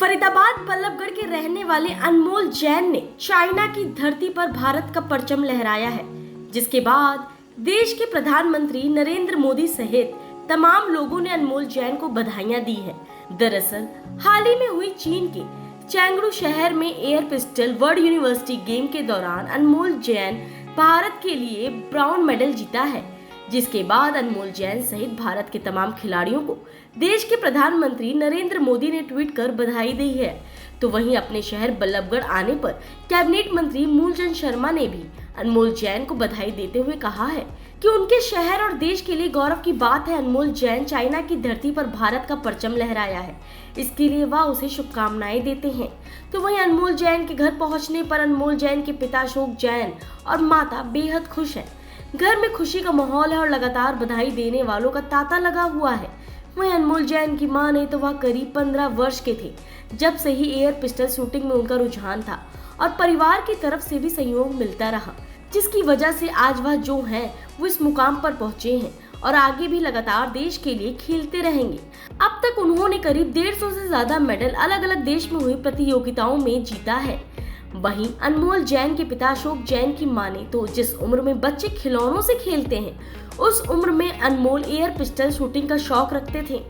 फरीदाबाद बल्लभगढ़ के रहने वाले अनमोल जैन ने चाइना की धरती पर भारत का परचम लहराया है, जिसके बाद देश के प्रधानमंत्री नरेंद्र मोदी सहित तमाम लोगों ने अनमोल जैन को बधाइयां दी है। दरअसल हाल ही में हुई चीन के चेंगडू शहर में air pistol world university game के दौरान अनमोल जैन भारत के लिए ब्रॉन्ज मेडल जीता है, जिसके बाद अनमोल जैन सहित भारत के तमाम खिलाड़ियों को देश के प्रधानमंत्री नरेंद्र मोदी ने ट्वीट कर बधाई दी है। तो वहीं अपने शहर बल्लभगढ़ आने पर कैबिनेट मंत्री मूलचंद शर्मा ने भी अनमोल जैन को बधाई देते हुए कहा है कि उनके शहर और देश के लिए गौरव की बात है। अनमोल जैन चाइना की धरती पर भारत का परचम लहराया है, इसके लिए वह उसे शुभकामनाएं देते हैं। तो वहीं अनमोल जैन के घर पहुंचने पर अनमोल जैन के पिता अशोक जैन और माता बेहद खुश हैं। घर में खुशी का माहौल है और लगातार बधाई देने वालों का तांता लगा हुआ है। वहीं अनमोल जैन की मां ने तो वह करीब 15 वर्ष के थे जब से ही एयर पिस्टल शूटिंग में उनका रुझान था और परिवार की तरफ से भी सहयोग मिलता रहा, जिसकी वजह से आज वह जो हैं वो इस मुकाम पर पहुंचे हैं और आगे भी लगातार देश के लिए खेलते रहेंगे। अब तक उन्होंने करीब 150 से ज्यादा मेडल अलग अलग देश में हुई प्रतियोगिताओं में जीता है। वहीं अनमोल जैन के पिता अशोक जैन की माने तो जिस उम्र में बच्चे खिलौनों से खेलते हैं, उस उम्र में अनमोल एयर पिस्टल शूटिंग का शौक रखते थे।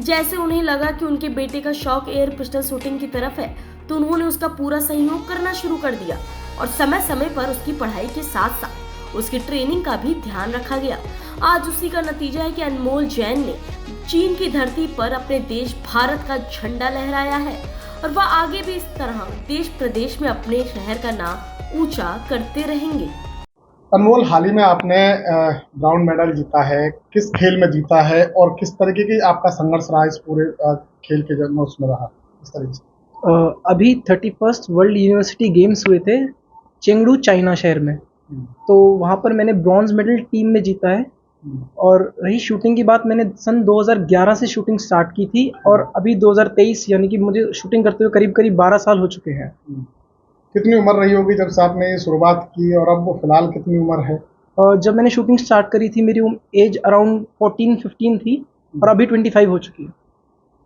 जैसे उन्हें लगा कि उनके बेटे का शौक एयर पिस्टल शूटिंग की तरफ है, तो उन्होंने उसका पूरा सहयोग करना शुरू कर दिया और समय समय पर उसकी पढ़ाई के साथ साथ उसकी ट्रेनिंग का भी ध्यान रखा गया। आज उसी का नतीजा है कि अनमोल जैन ने चीन की धरती पर अपने देश भारत का झंडा लहराया है और वह आगे भी इस तरह देश प्रदेश में अपने शहर का नाम ऊंचा करते रहेंगे। अनमोल, हाल ही में आपने ब्राउन मेडल जीता है, किस खेल में जीता है और किस तरीके की आपका संघर्ष रहा इस पूरे खेल के जब उसमें रहा इस तरीके से? अभी 31st वर्ल्ड यूनिवर्सिटी गेम्स हुए थे चेंगडू चाइना शहर में, तो वहाँ पर मैंने ब्रॉन्ज मेडल टीम में जीता है। और रही शूटिंग की बात, मैंने सन 2011 से शूटिंग स्टार्ट की थी और अभी 2023 यानी कि मुझे शूटिंग करते हुए करीब करीब 12 साल हो चुके हैं। कितनी उम्र रही होगी जब से आपने ये शुरुआत की और अब फिलहाल कितनी उम्र है? जब मैंने शूटिंग स्टार्ट करी थी मेरी एज अराउंड 14-15 थी और अभी 25 हो चुकी है।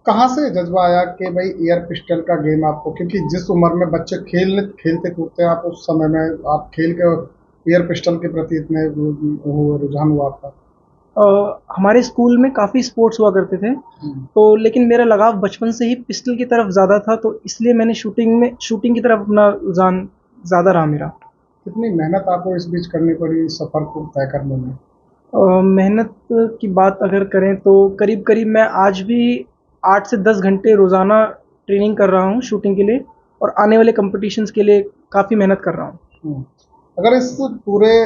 कहाँ से जज्बा आया कि भाई एयर पिस्टल का गेम आपको, क्योंकि जिस उम्र में बच्चे खेलते कूदते हैं, आप उस समय में आप खेल के एयर पिस्टल के प्रति इतने रुझान हुआ आपका? हमारे स्कूल में काफ़ी स्पोर्ट्स हुआ करते थे, तो लेकिन मेरा लगाव बचपन से ही पिस्टल की तरफ ज़्यादा था, तो इसलिए मैंने शूटिंग की तरफ अपना रुझान ज़्यादा रहा मेरा। कितनी मेहनत आपको इस बीच करनी पड़ी सफ़र को तय करने में? मेहनत की बात अगर करें तो करीब करीब मैं आज भी 8 से 10 घंटे रोज़ाना ट्रेनिंग कर रहा हूँ शूटिंग के लिए और आने वाले कॉम्पिटिशन्स के लिए काफ़ी मेहनत कर रहा हूँ। अगर इस पूरे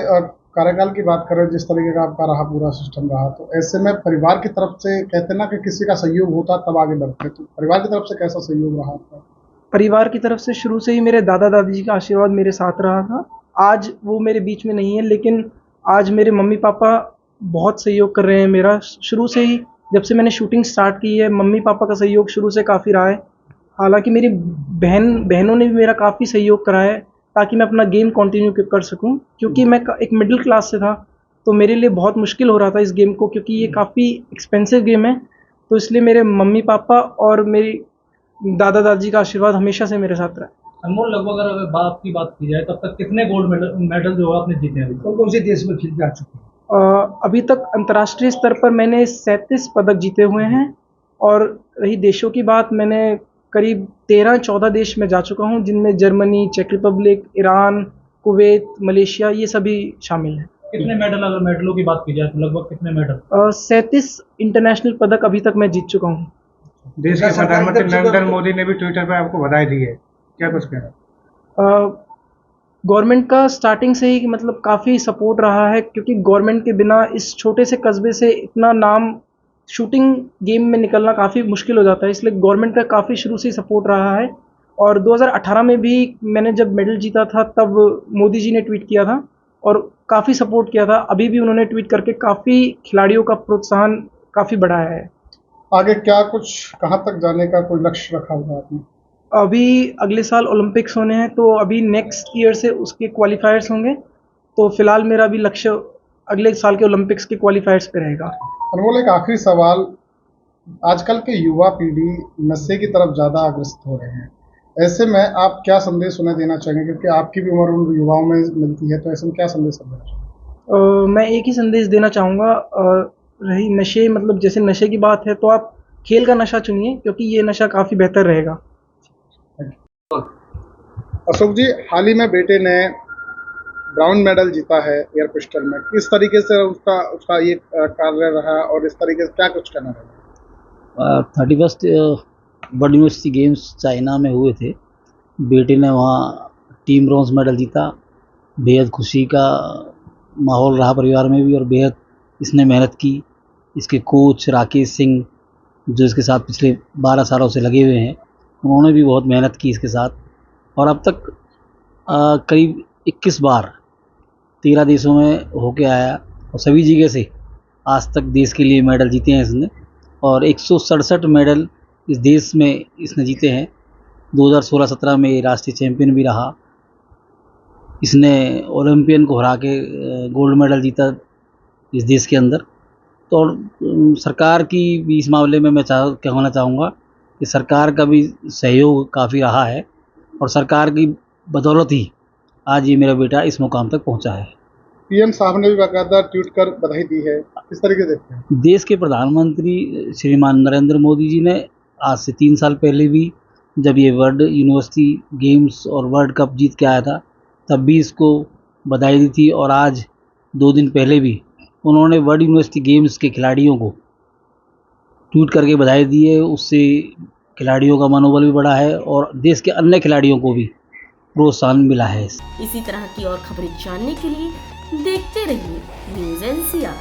कार्यकाल की बात करें, जिस तरीके का आपका रहा पूरा सिस्टम रहा, तो ऐसे में परिवार की तरफ से कहते ना कि किसी का सहयोग होता तब आगे बढ़ते, तो परिवार की तरफ से कैसा सहयोग रहा आपका? परिवार की तरफ से शुरू से ही मेरे दादा दादी जी का आशीर्वाद मेरे साथ रहा था। आज वो मेरे बीच में नहीं है, लेकिन आज मेरे मम्मी पापा बहुत सहयोग कर रहे हैं मेरा। शुरू से ही जब से मैंने शूटिंग स्टार्ट की है, मम्मी पापा का सहयोग शुरू से काफ़ी रहा है। हालांकि मेरी बहनों ने भी मेरा काफ़ी सहयोग करा है ताकि मैं अपना गेम कंटिन्यू कर सकूं, क्योंकि मैं एक मिडिल क्लास से था, तो मेरे लिए बहुत मुश्किल हो रहा था इस गेम को, क्योंकि ये काफ़ी एक्सपेंसिव गेम है। तो इसलिए मेरे मम्मी पापा और मेरी दादा दादी का आशीर्वाद हमेशा से मेरे साथ रहा। अनमोल, लगभग अगर बात की बात की जाए तब तक कितने गोल्ड मेडल जो आपने जीते हैं? कौन से देश में खेल जा चुके हैं? अभी तक अंतर्राष्ट्रीय स्तर पर मैंने 37 पदक जीते हुए हैं और रही देशों की बात, मैंने करीब 13-14 देश में जा चुका हूं, जिनमें जर्मनी, चेक रिपब्लिक, ईरान, कुवैत, मलेशिया ये सभी शामिल हैं। कितने मेडल, अगर मेडलों की बात की जाए तो लगभग कितने मेडल? 37 इंटरनेशनल पदक अभी तक मैं जीत चुका हूं। देश के प्रधानमंत्री नरेंद्र मोदी ने भी ट्विटर पर आपको बधाई दी है, क्या कुछ कहना? गवर्नमेंट का स्टार्टिंग से ही मतलब काफ़ी सपोर्ट रहा है, क्योंकि गवर्नमेंट के बिना इस छोटे से कस्बे से इतना नाम शूटिंग गेम में निकलना काफ़ी मुश्किल हो जाता है, इसलिए गवर्नमेंट का काफ़ी शुरू से सपोर्ट रहा है। और 2018 में भी मैंने जब मेडल जीता था तब मोदी जी ने ट्वीट किया था और काफ़ी सपोर्ट किया था। अभी भी उन्होंने ट्वीट करके काफ़ी खिलाड़ियों का प्रोत्साहन काफ़ी बढ़ाया है। आगे क्या कुछ, कहाँ तक जाने का कोई लक्ष्य रखा हुआ आपने? अभी अगले साल ओलंपिक्स होने हैं, तो अभी नेक्स्ट ईयर से उसके क्वालिफायर्स होंगे, तो फिलहाल मेरा भी लक्ष्य अगले साल के ओलंपिक्स के क्वालिफायर्स पे रहेगा। अनमोल, एक आखिरी सवाल, आजकल के युवा पीढ़ी नशे की तरफ ज़्यादा अग्रसर हो रहे हैं। ऐसे में आप क्या संदेश उन्हें देना चाहेंगे, क्योंकि आपकी भी उम्र उन युवाओं में मिलती है, तो ऐसे में क्या संदेश देना चाहेंगे? मैं एक ही संदेश देना चाहूँगा, रही नशे मतलब जैसे नशे की बात है तो आप खेल का नशा चुनिए, क्योंकि ये नशा काफ़ी बेहतर रहेगा। अशोक जी, हाल ही में बेटे ने ब्राउन मेडल जीता है एयर पिस्टल में। किस तरीके से उसका ये कार्य रहा और इस तरीके से क्या कुछ करना रहा? 31 वर्ल्ड यूनिवर्सिटी गेम्स चाइना में हुए थे। बेटे ने वहाँ टीम ब्रॉन्ज मेडल जीता। बेहद खुशी का माहौल रहा परिवार में भी, और बेहद इसने मेहनत की। इसके कोच राकेश सिंह जो इसके साथ पिछले 12 सालों से लगे हुए हैं, उन्होंने भी बहुत मेहनत की इसके साथ, और अब तक करीब 21 बार 13 देशों में होके आया, और सभी जगह से आज तक देश के लिए मेडल जीते हैं इसने, और 167 मेडल इस देश में इसने जीते हैं। 2016-17 में राष्ट्रीय चैंपियन भी रहा। इसने ओलंपियन को हरा के गोल्ड मेडल जीता इस देश के अंदर। तो और सरकार की भी इस मामले में मैं कहना चाहूँगा कि सरकार का भी सहयोग काफ़ी रहा है, और सरकार की बदौलत ही आज ये मेरा बेटा इस मुकाम तक पहुँचा है। पीएम साहब ने भी बाकायदा ट्वीट कर बधाई दी है, किस तरीके से देखते हैं? देश के प्रधानमंत्री श्रीमान नरेंद्र मोदी जी ने आज से 3 साल पहले भी, जब ये वर्ल्ड यूनिवर्सिटी गेम्स और वर्ल्ड कप जीत के आया था, तब भी इसको बधाई दी थी, और आज 2 दिन पहले भी उन्होंने वर्ल्ड यूनिवर्सिटी गेम्स के खिलाड़ियों को ट्वीट करके बधाई दी है। उससे खिलाड़ियों का मनोबल भी बढ़ा है, और देश के अन्य खिलाड़ियों को भी प्रोत्साहन मिला है। इसी तरह की और खबरें जानने के लिए देखते रहिए न्यूज़ NCR।